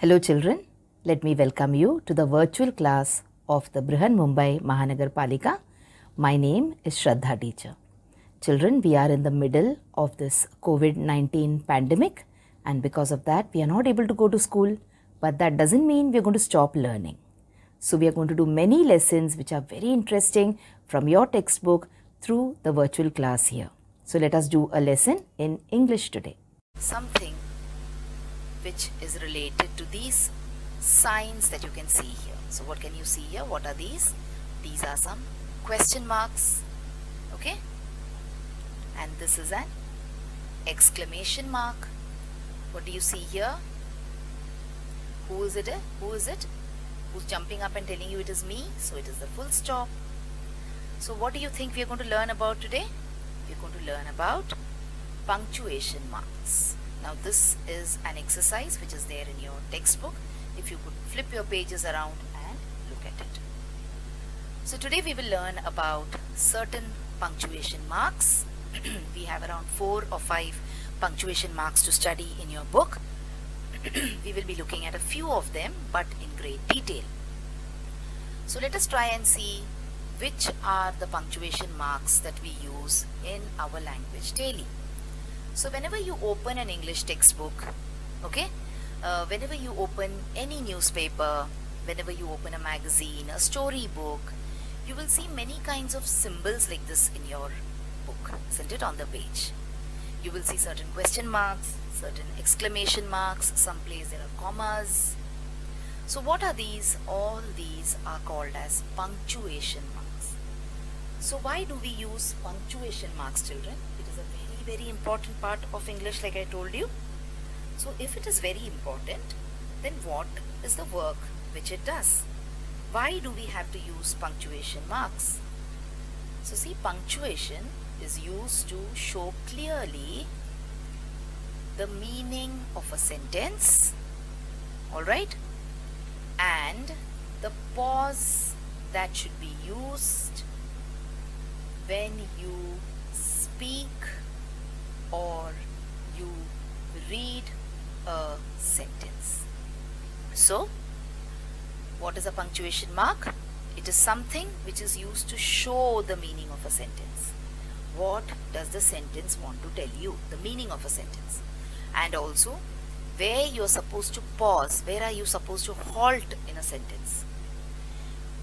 Hello children, let me welcome you to the virtual class of the Brihan Mumbai Mahanagar Palika. My name is Shraddha teacher. Children, we are in the middle of this COVID-19 pandemic and because of that we are not able to go to school, but that doesn't mean we are going to stop learning. So we are going to do many lessons which are very interesting from your textbook through the virtual class here. So let us do a lesson in English today. Something which is related to these signs that you can see here. So what can you see here? What are these? These are some question marks, okay? And this is an exclamation mark. What do you see here? Who is it? Who is it? Who's jumping up and telling you it is me? So it is the full stop. So what do you think we are going to learn about today? We are going to learn about punctuation marks. Now this is an exercise which is there in your textbook. If you could flip your pages around and look at it. So today we will learn about certain punctuation marks. We have around 4 or 5 punctuation marks to study in your book. We will be looking at a few of them but in great detail. So let us try and see which are the punctuation marks that we use in our language daily. So whenever you open an English textbook, okay, whenever you open any newspaper, whenever you open a magazine, a storybook, you will see many kinds of symbols like this in your book, isn't it, on the page. You will see certain question marks, certain exclamation marks, some place there are commas. So what are these? All these are called as punctuation marks. So why do we use punctuation marks, children? It is a very important part of English, like I told you. So if it is very important, then what is the work which it does? Why do we have to use punctuation marks? So see, punctuation is used to show clearly the meaning of a sentence, alright, and the pause that should be used when you speak or you read a sentence. So what is a punctuation mark? It is something which is used to show the meaning of a sentence. What does the sentence want to tell you? The meaning of a sentence. And also where you are supposed to pause. Where are you supposed to halt in a sentence?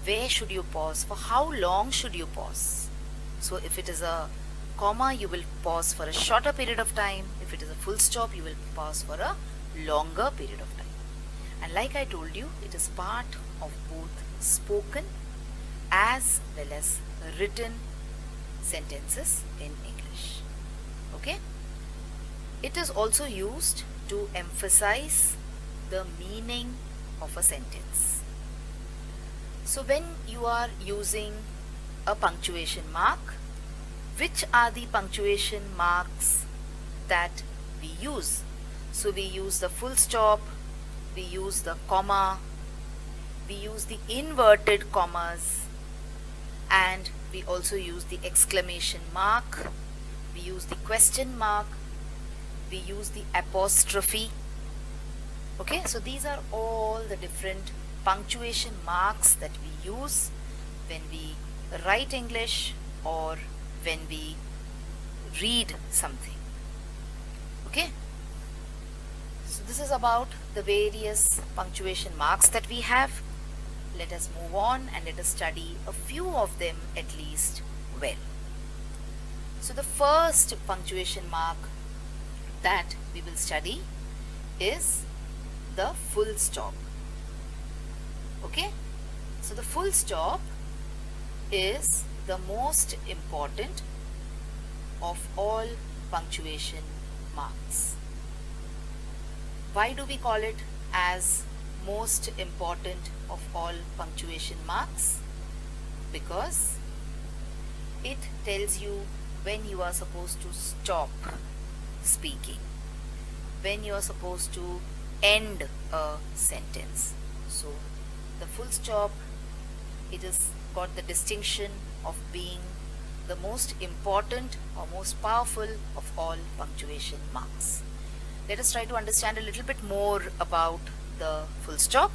Where should you pause? For how long should you pause? So if it is a comma, you will pause for a shorter period of time. If it is a full stop, you will pause for a longer period of time. And like I told you, it is part of both spoken as well as written sentences in English. Okay? It is also used to emphasize the meaning of a sentence. So when you are using a punctuation mark, which are the punctuation marks that we use? So we use the full stop, we use the comma, we use the inverted commas, and we also use the exclamation mark, we use the question mark, we use the apostrophe. Okay, so these are all the different punctuation marks that we use when we write English or when we read something. Okay, so this is about the various punctuation marks that we have. Let us move on and let us study a few of them at least well. So the first punctuation mark that we will study is the full stop. Okay, so the full stop is the most important of all punctuation marks. Why do we call it as most important of all punctuation marks? Because it tells you when you are supposed to stop speaking, when you are supposed to end a sentence. So the full stop, it has got the distinction of being the most important or most powerful of all punctuation marks. Let us try to understand a little bit more about the full stop.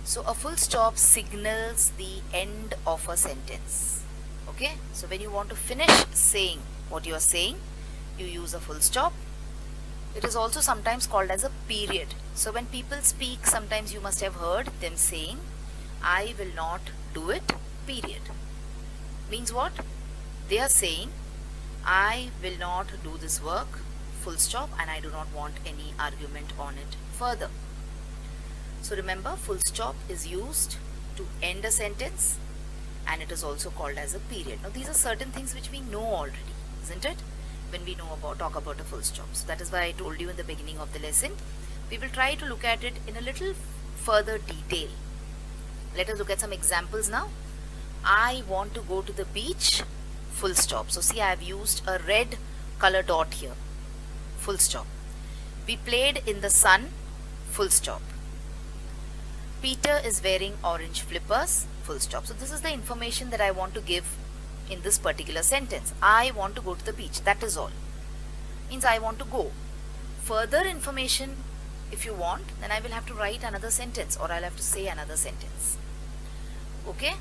So a full stop signals the end of a sentence. Okay, so when you want to finish saying what you are saying, you use a full stop. It is also sometimes called as a period. So when people speak, sometimes you must have heard them saying, I will not do it, period. Means what? They are saying, I will not do this work, full stop, and I do not want any argument on it further. So remember, full stop is used to end a sentence, and it is also called as a period. Now these are certain things which we know already, isn't it? When we talk about a full stop. So that is why I told you in the beginning of the lesson. We will try to look at it in a little further detail. Let us look at some examples now. I want to go to the beach, full stop. So see, I have used a red color dot here, full stop. We played in the sun, full stop. Peter is wearing orange flippers, full stop. So this is the information that I want to give in this particular sentence. I want to go to the beach, that is all. Means I want to go. Further information, if you want, then I will have to write another sentence, or I'll have to say another sentence. Okay,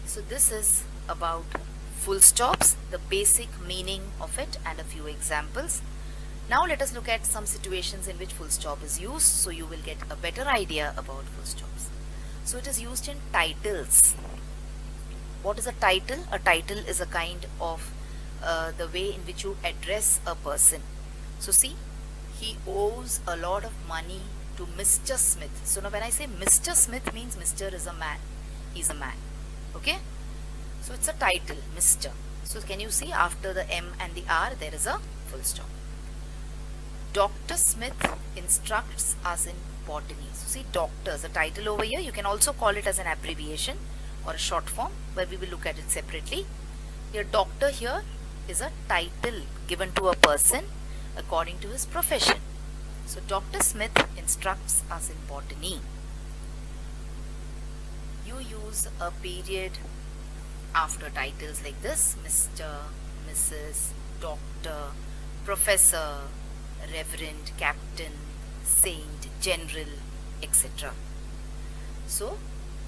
so this is about full stops, the basic meaning of it, and a few examples. Now let us look at some situations in which full stop is used, so you will get a better idea about full stops. So it is used in titles. What is a title? A title is a kind of the way in which you address a person. So see, he owes a lot of money to Mr. Smith. So now when I say Mr. Smith, means Mr. is a man. He's a man. Okay? So it's a title, Mr. So can you see after the M and the R there is a full stop. Dr. Smith instructs us in botany. So see, doctor is a title over here. You can also call it as an abbreviation or a short form, where we will look at it separately. Your doctor here is a title given to a person according to his profession. So Dr. Smith instructs us in botany. You use a period after titles like this: Mr., Mrs., Doctor, Professor, Reverend, Captain, Saint, General, etc. So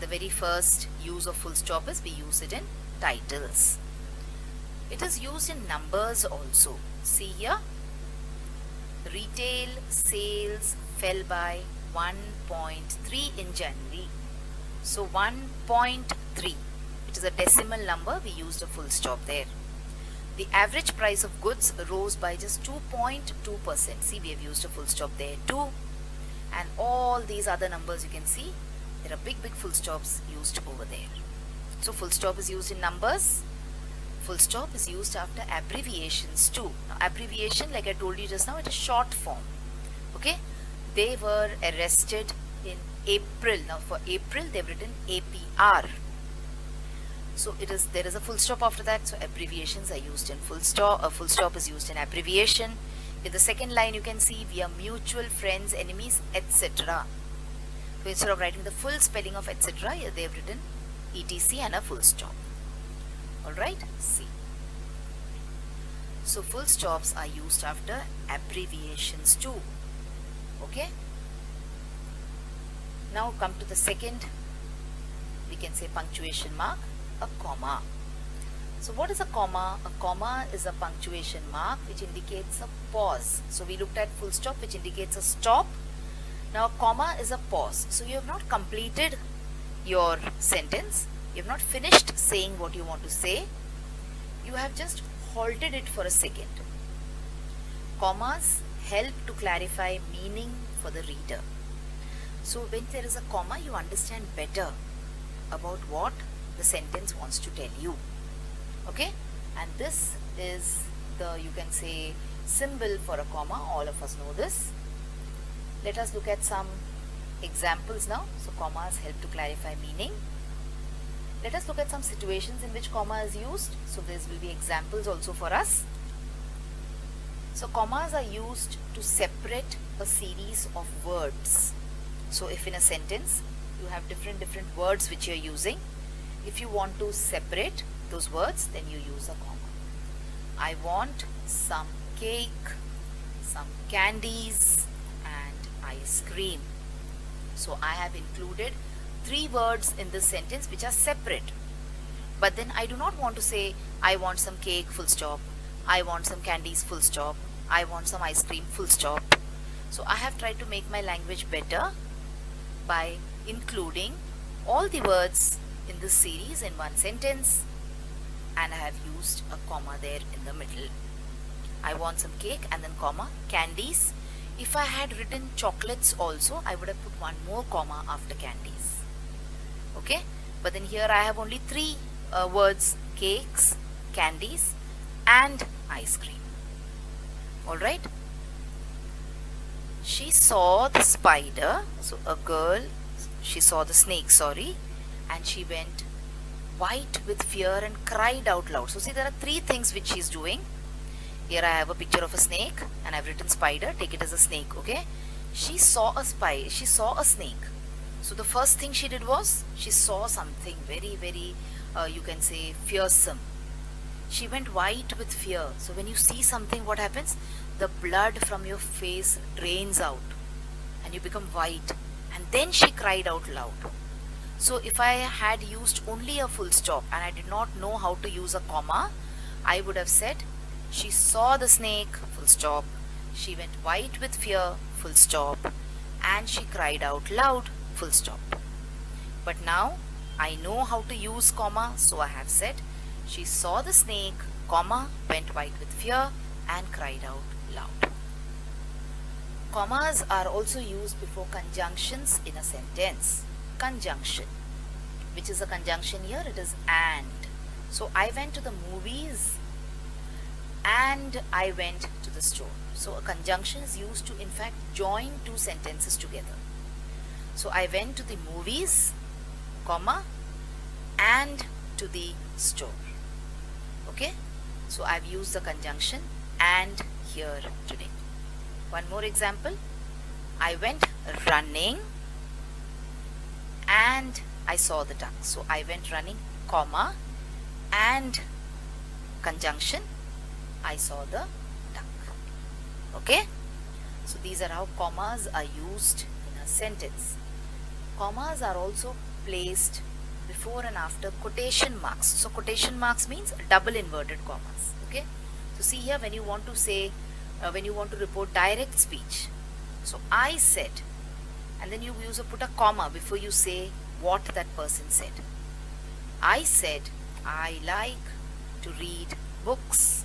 the very first use of full stop is we use it in titles. It is used in numbers also. See here, retail sales fell by 1.3 in January. So 1.3, it is a decimal number, we used a full stop there. The average price of goods rose by just 2.2%. See, we have used a full stop there too. And all these other numbers you can see, there are big full stops used over there. So full stop is used in numbers. Full stop is used after abbreviations too. Now abbreviation, like I told you just now, it is short form. Okay, they were arrested in April. Now for April they've written APR. So there is a full stop after that. So abbreviations are used in full stop. A full stop is used in abbreviation. In the second line you can see, we are mutual friends, enemies, etc. So instead of writing the full spelling of etc., they have written etc and a full stop. Alright, see. So full stops are used after abbreviations too. Okay. Now come to the second, we can say punctuation mark, a comma. So what is a comma? A comma is a punctuation mark which indicates a pause. So we looked at full stop, which indicates a stop. Now a comma is a pause. So you have not completed your sentence. You have not finished saying what you want to say. You have just halted it for a second. Commas help to clarify meaning for the reader. So when there is a comma, you understand better about what the sentence wants to tell you. Okay, and this is the, you can say, symbol for a comma. All of us know this. Let us look at some examples now. So commas help to clarify meaning. Let us look at some situations in which comma is used. So there will be examples also for us. So commas are used to separate a series of words. So if in a sentence you have different words which you are using, if you want to separate those words, then you use a comma. I want some cake, some candies and ice cream. So I have included 3 words in this sentence which are separate. But then I do not want to say I want some cake, full stop. I want some candies, full stop. I want some ice cream, full stop. So I have tried to make my language better by including all the words in this series in one sentence, and I have used a comma there in the middle. I want some cake and then comma, candies. If I had written chocolates also, I would have put one more comma after candies. Okay, but then here I have only 3 words: cakes, candies and ice cream. Alright. She saw the spider, so a girl, she saw the snake, sorry, and she went white with fear and cried out loud. So see, there are 3 things which she's doing. Here I have a picture of a snake and I've written spider, take it as a snake, okay? She saw a snake. So the first thing she did was, she saw something very, very, you can say, fearsome. She went white with fear. So when you see something, what happens? The blood from your face drains out and you become white. And then she cried out loud. So if I had used only a full stop and I did not know how to use a comma, I would have said, she saw the snake, full stop. She went white with fear, full stop. And she cried out loud, full stop. But now I know how to use comma, so I have said, she saw the snake, comma, went white with fear and cried out loud. Commas are also used before conjunctions in a sentence. Conjunction. Which is a conjunction here? It is and. So I went to the movies and I went to the store. So a conjunction is used to in fact join 2 sentences together. So I went to the movies, comma, and to the store. Okay, so I've used the conjunction and here today. One more example. I went running and I saw the duck. So I went running, comma, and conjunction, I saw the duck. Okay, so these are how commas are used in a sentence. Commas are also placed before and after quotation marks. So quotation marks means double inverted commas. Okay, so see here, when you want to say, when you want to report direct speech, so I said, and then you put a comma before you say what that person said. I said, I like to read books.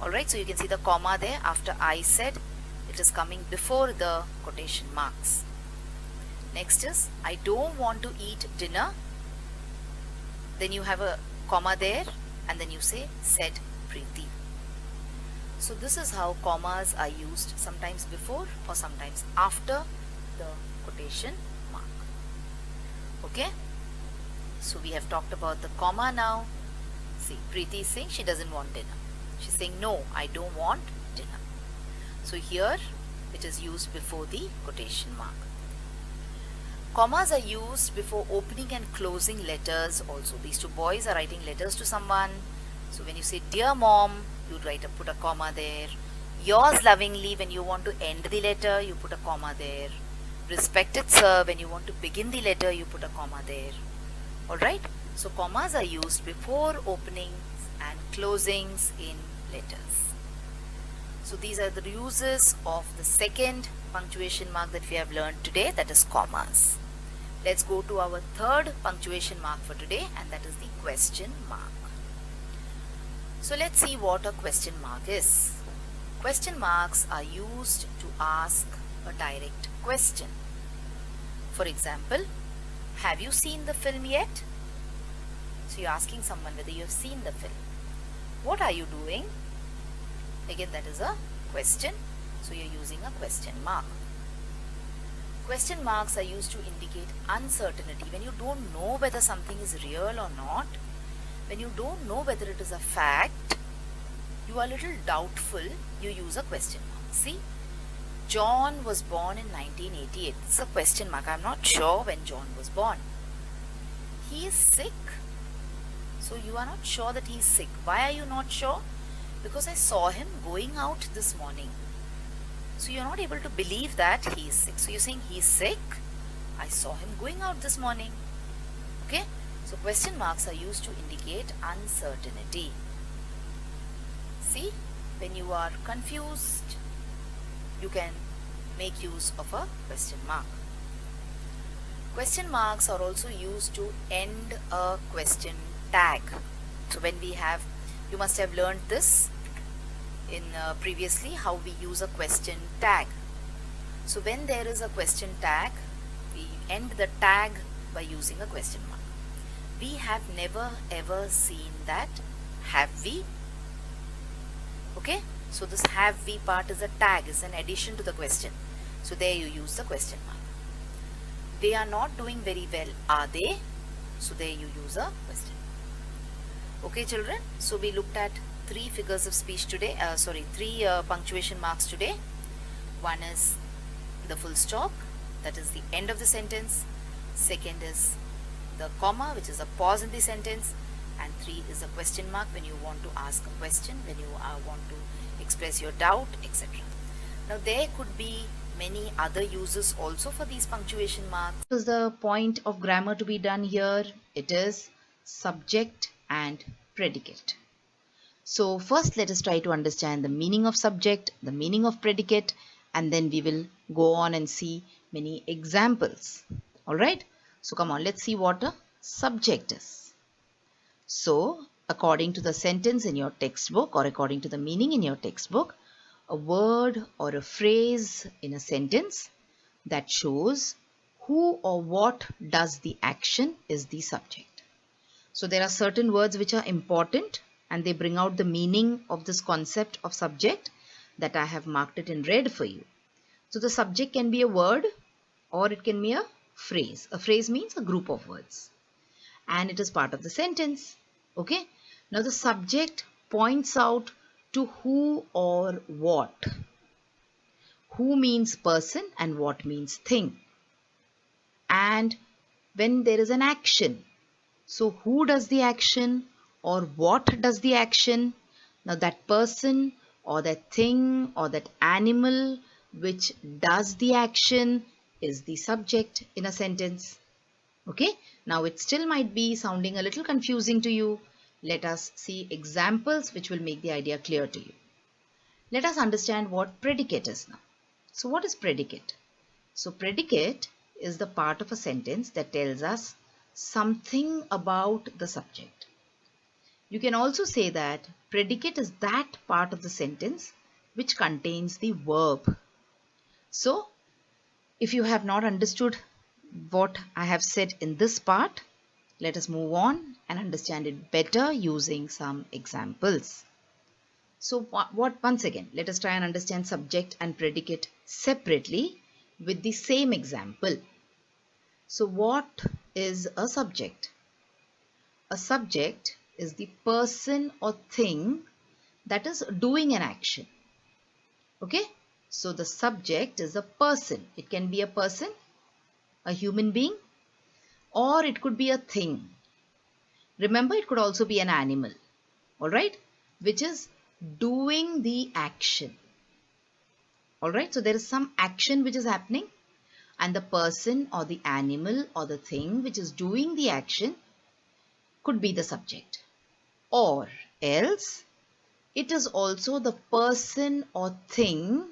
Alright, so you can see the comma there after I said. It is coming before the quotation marks. Next is, I don't want to eat dinner. Then you have a comma there and then you say, said Preeti. So this is how commas are used, sometimes before or sometimes after the quotation mark. Okay, so we have talked about the comma now. See, Preeti is saying she doesn't want dinner. She's saying, no, I don't want dinner. So here it is used before the quotation mark. Commas are used before opening and closing letters also. These 2 boys are writing letters to someone. So when you say, dear mom, you put a comma there. Yours lovingly, when you want to end the letter, you put a comma there. Respected sir, when you want to begin the letter, you put a comma there. Alright, so commas are used before openings and closings in letters. So these are the uses of the second punctuation mark that we have learned today, that is commas. Let's go to our third punctuation mark for today, and that is the question mark. So let's see what a question mark is. Question marks are used to ask a direct question. For example, have you seen the film yet? So you're asking someone whether you have seen the film. What are you doing? Again, that is a question. So you're using a question mark. Question marks are used to indicate uncertainty. When you don't know whether something is real or not, when you don't know whether it is a fact, you are a little doubtful, you use a question mark. See, John was born in 1988. It's a question mark. I'm not sure when John was born. He is sick. So you are not sure that he is sick. Why are you not sure? Because I saw him going out this morning. So you're not able to believe that he is sick. So you're saying he is sick. I saw him going out this morning. Okay. So question marks are used to indicate uncertainty. See, when you are confused, you can make use of a question mark. Question marks are also used to end a question tag. So when we have, you must have learned this in previously, how we use a question tag. So when there is a question tag, we end the tag by using a question mark. We have never ever seen that, have we? Okay, so this have we part is a tag, is an addition to the question. So there you use the question mark. They are not doing very well, are they? So there you use a question. Okay children, so we looked at three figures of speech today, three punctuation marks today. One is the full stop, that is the end of the sentence. Second is the comma, which is a pause in the sentence. And three is a question mark when you want to ask a question, when you want to express your doubt, etc. Now there could be many other uses also for these punctuation marks. What is the point of grammar to be done here? It is subject and predicate. So first let us try to understand the meaning of subject, the meaning of predicate, and then we will go on and see many examples. Alright, so come on, let's see what a subject is. So according to the sentence in your textbook, or according to the meaning in your textbook, a word or a phrase in a sentence that shows who or what does the action is the subject. So there are certain words which are important and they bring out the meaning of this concept of subject that I have marked it in red for you. So the subject can be a word or it can be a phrase. A phrase means a group of words and it is part of the sentence. Okay. Now the subject points out to who or what. Who means person and what means thing. And when there is an action, so who does the action or what does the action? Now that person or that thing or that animal which does the action is the subject in a sentence. Okay, now it still might be sounding a little confusing to you. Let us see examples which will make the idea clear to you. Let us understand what predicate is now. So what is predicate? So predicate is the part of a sentence that tells us something about the subject. You can also say that predicate is that part of the sentence which contains the verb. So if you have not understood what I have said in this part, let us move on and understand it better using some examples. So once again, let us try and understand subject and predicate separately with the same example. So what is a subject? A subject is the person or thing that is doing an action. Okay, so the subject is a person. It can be a person, a human being, or it could be a thing. Remember, it could also be an animal, all right, which is doing the action. All right, so there is some action which is happening and the person or the animal or the thing which is doing the action could be the subject. Or else it is also the person or thing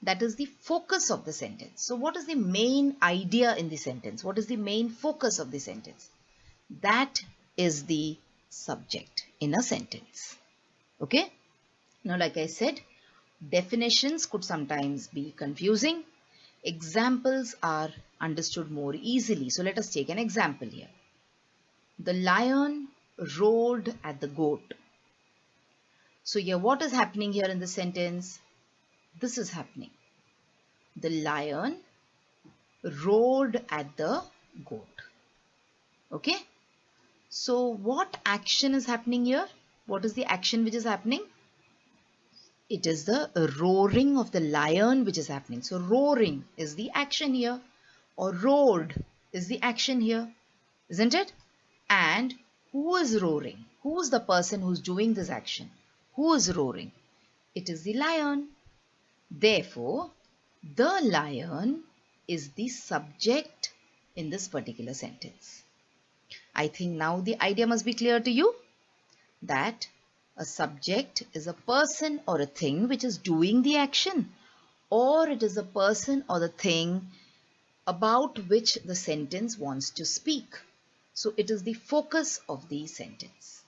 that is the focus of the sentence. So what is the main idea in the sentence? What is the main focus of the sentence? That is the subject in a sentence. Okay. Now, like I said, definitions could sometimes be confusing. Examples are understood more easily. So let us take an example here. The lion roared at the goat. So here, what is happening here in the sentence? This is happening. The lion roared at the goat. Okay. So what action is happening here? What is the action which is happening? It is the roaring of the lion which is happening. So roaring is the action here, or roared is the action here, isn't it? And who is roaring? Who is the person who's doing this action? Who is roaring? It is the lion. Therefore, The lion is the subject in this particular sentence. I think now the idea must be clear to you that a subject is a person or a thing which is doing the action, or it is a person or the thing about which the sentence wants to speak. So it is the focus of the sentence.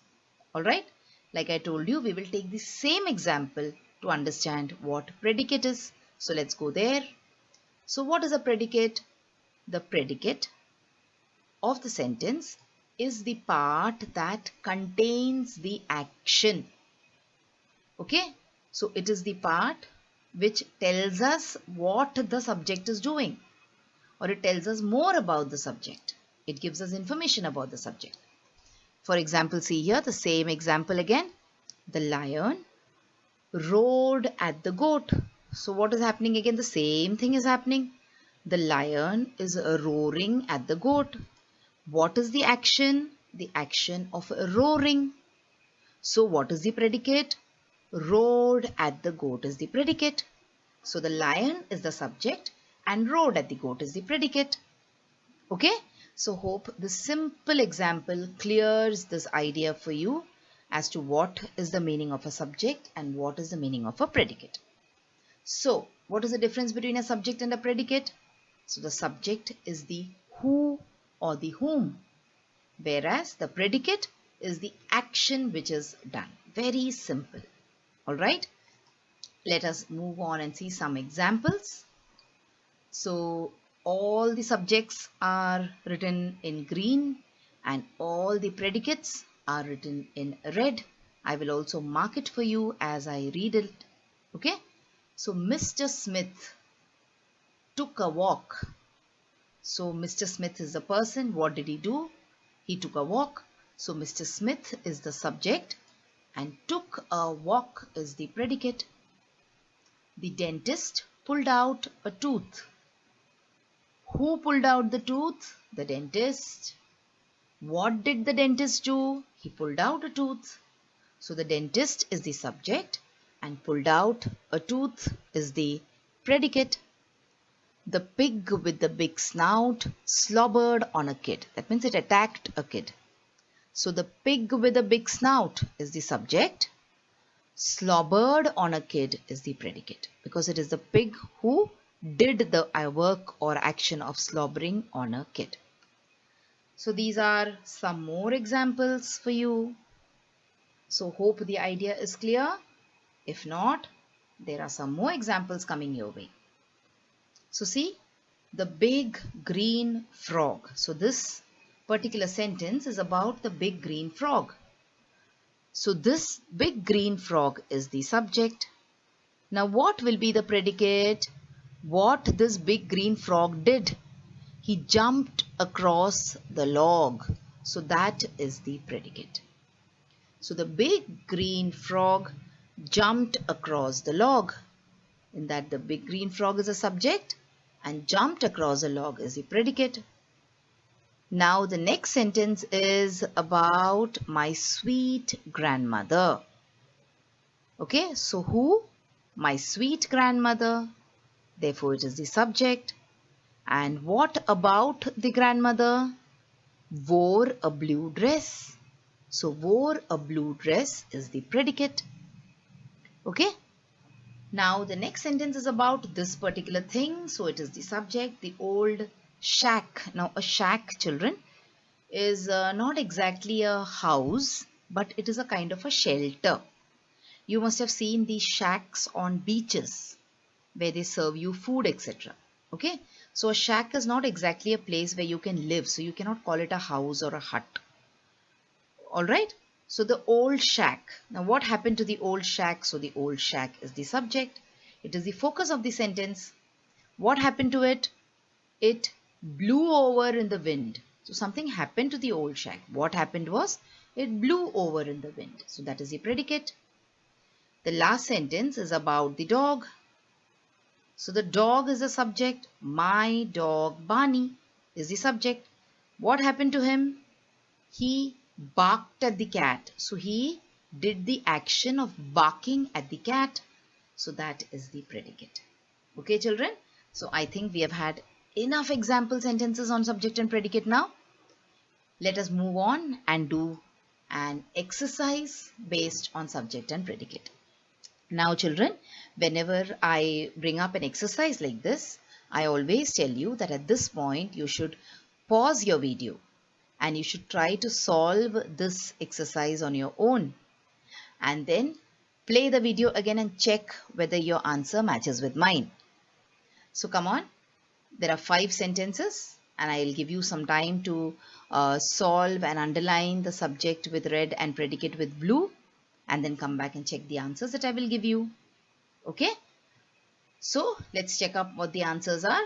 Alright, like I told you, we will take the same example to understand what predicate is. So let's go there. So what is a predicate? The predicate of the sentence is the part that contains the action. Okay, so it is the part which tells us what the subject is doing, or it tells us more about the subject. It gives us information about the subject. For example, see here the same example again. The lion roared at the goat. So what is happening again? The same thing is happening. The lion is roaring at the goat. What is the action? The action of roaring. So what is the predicate? Roared at the goat is the predicate. So the lion is the subject and roared at the goat is the predicate. Okay? So hope this simple example clears this idea for you as to what is the meaning of a subject and what is the meaning of a predicate. So what is the difference between a subject and a predicate? So the subject is the who or the whom, whereas the predicate is the action which is done. Very simple. Alright, let us move on and see some examples. So all the subjects are written in green and all the predicates are written in red. I will also mark it for you as I read it. Okay, so Mr. Smith took a walk. So Mr. Smith is the person. What did he do? He took a walk. So Mr. Smith is the subject and took a walk is the predicate. The dentist pulled out a tooth. Who pulled out the tooth? The dentist. What did the dentist do? He pulled out a tooth. So the dentist is the subject and pulled out a tooth is the predicate. The pig with the big snout slobbered on a kid. That means it attacked a kid. So the pig with a big snout is the subject. Slobbered on a kid is the predicate because it is the pig who did the work or action of slobbering on a kid. So these are some more examples for you. So hope the idea is clear. If not, there are some more examples coming your way. So see, the big green frog. So this particular sentence is about the big green frog. So this big green frog is the subject. Now what will be the predicate? What this big green frog did? He jumped across the log. So that is the predicate. So the big green frog jumped across the log. In that the big green frog is a subject and jumped across a log is the predicate. Now the next sentence is about my sweet grandmother. Okay, so who? My sweet grandmother. Therefore it is the subject. And what about the grandmother? Wore a blue dress. So wore a blue dress is the predicate. Okay. Now the next sentence is about this particular thing. So it is the subject, the old shack. Now a shack, children, is not exactly a house, but it is a kind of a shelter. You must have seen these shacks on beaches where they serve you food, etc. Okay. So a shack is not exactly a place where you can live. So you cannot call it a house or a hut. Alright. So the old shack. Now what happened to the old shack? So the old shack is the subject. It is the focus of the sentence. What happened to it? It blew over in the wind. So something happened to the old shack. What happened was it blew over in the wind. So that is the predicate. The last sentence is about the dog. So the dog is the subject. My dog Barney is the subject. What happened to him? He barked at the cat. So he did the action of barking at the cat. So that is the predicate. Okay, children. So I think we have had enough example sentences on subject and predicate now. Let us move on and do an exercise based on subject and predicate. Now children, whenever I bring up an exercise like this, I always tell you that at this point you should pause your video and you should try to solve this exercise on your own, and then play the video again and check whether your answer matches with mine. So come on, there are 5 sentences and I'll give you some time to solve and underline the subject with red and predicate with blue, and then come back and check the answers that I will give you. Okay? So let's check up what the answers are.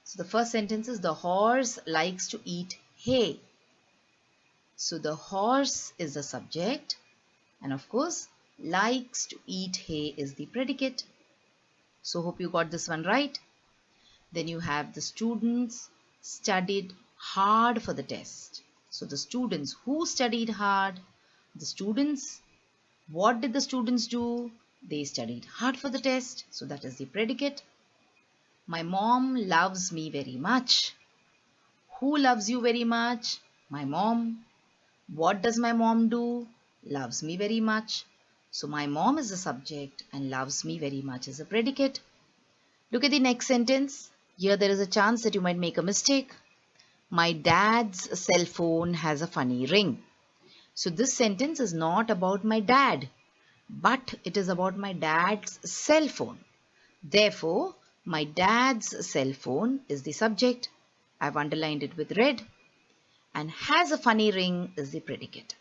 So the first sentence is, the horse likes to eat hay. So the horse is the subject, and of course likes to eat hay is the predicate. So hope you got this one right. Then you have, the students studied hard for the test. So the students, who studied hard? The students. What did the students do? They studied hard for the test. So that is the predicate. My mom loves me very much. Who loves you very much? My mom. What does my mom do? Loves me very much. So my mom is the subject and loves me very much is a predicate. Look at the next sentence. Here there is a chance that you might make a mistake. My dad's cell phone has a funny ring. So this sentence is not about my dad, but it is about my dad's cell phone. Therefore, my dad's cell phone is the subject. I've underlined it with red. And has a funny ring is the predicate.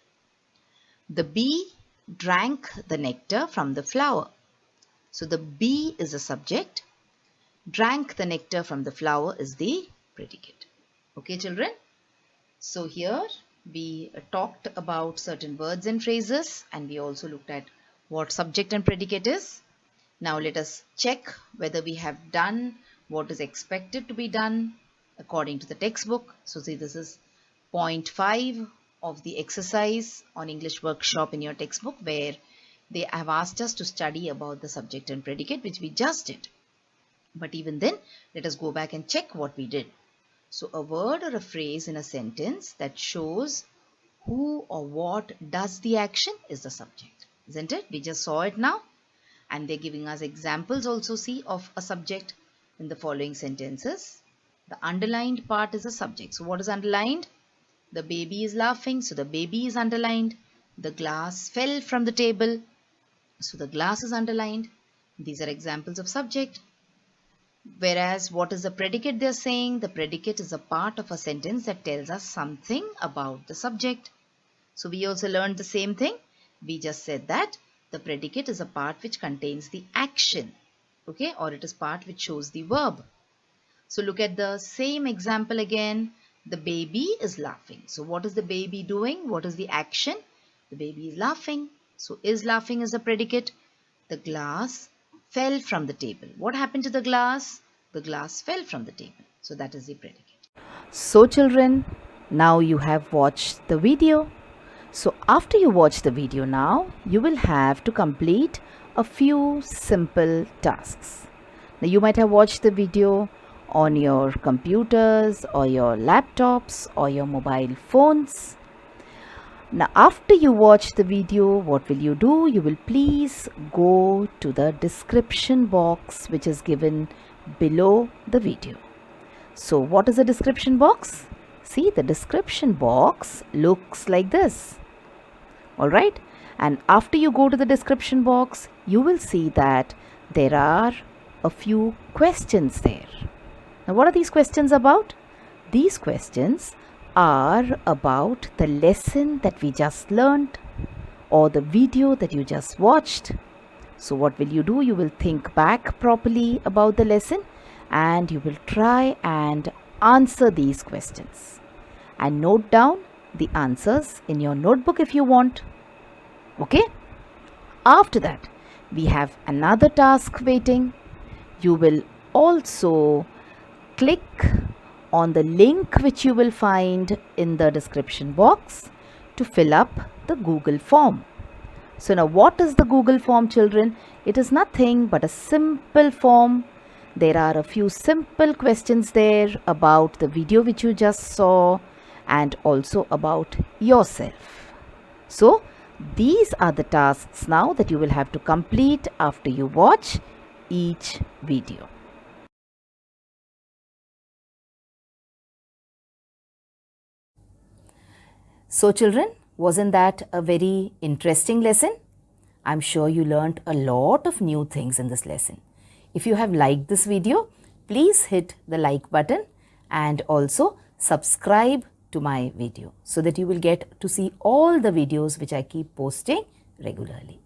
The bee drank the nectar from the flower. So the bee is the subject. Drank the nectar from the flower is the predicate. Okay, children? So here we talked about certain words and phrases, and we also looked at what subject and predicate is. Now let us check whether we have done what is expected to be done according to the textbook. So see, this is point 5 of the exercise on English workshop in your textbook, where they have asked us to study about the subject and predicate, which we just did. But even then, let us go back and check what we did. So a word or a phrase in a sentence that shows who or what does the action is the subject, isn't it? We just saw it now, and they're giving us examples also, see, of a subject in the following sentences. The underlined part is a subject. So what is underlined? The baby is laughing, so the baby is underlined. The glass fell from the table, so the glass is underlined. These are examples of subject. Whereas what is the predicate they're saying? The predicate is a part of a sentence that tells us something about the subject. So we also learned the same thing. We just said that the predicate is a part which contains the action, okay, or it is part which shows the verb. So look at the same example again. The baby is laughing. So what is the baby doing? What is the action? The baby is laughing. So is laughing is the predicate. The glass fell from the table. What happened to the glass? The glass fell from the table. So that is the predicate. So children, now you have watched the video. So after you watch the video now, you will have to complete a few simple tasks. Now you might have watched the video on your computers or your laptops or your mobile phones. Now after you watch the video, what will you do? You will please go to the description box which is given below the video. So what is the description box? See, the description box looks like this. Alright, and after you go to the description box, you will see that there are a few questions there. Now what are these questions about? These questions are about the lesson that we just learned or the video that you just watched. So what will you do? You will think back properly about the lesson and you will try and answer these questions and note down the answers in your notebook if you want. Okay? After that, we have another task waiting. You will also click on the link which you will find in the description box to fill up the Google form. So now what is the Google form, children? It is nothing but a simple form There are a few simple questions there about the video which you just saw and also about yourself. So, these are the tasks now that you will have to complete after you watch each video. So children, wasn't that a very interesting lesson? I'm sure you learnt a lot of new things in this lesson. If you have liked this video, please hit the like button and also subscribe to my video so that you will get to see all the videos which I keep posting regularly.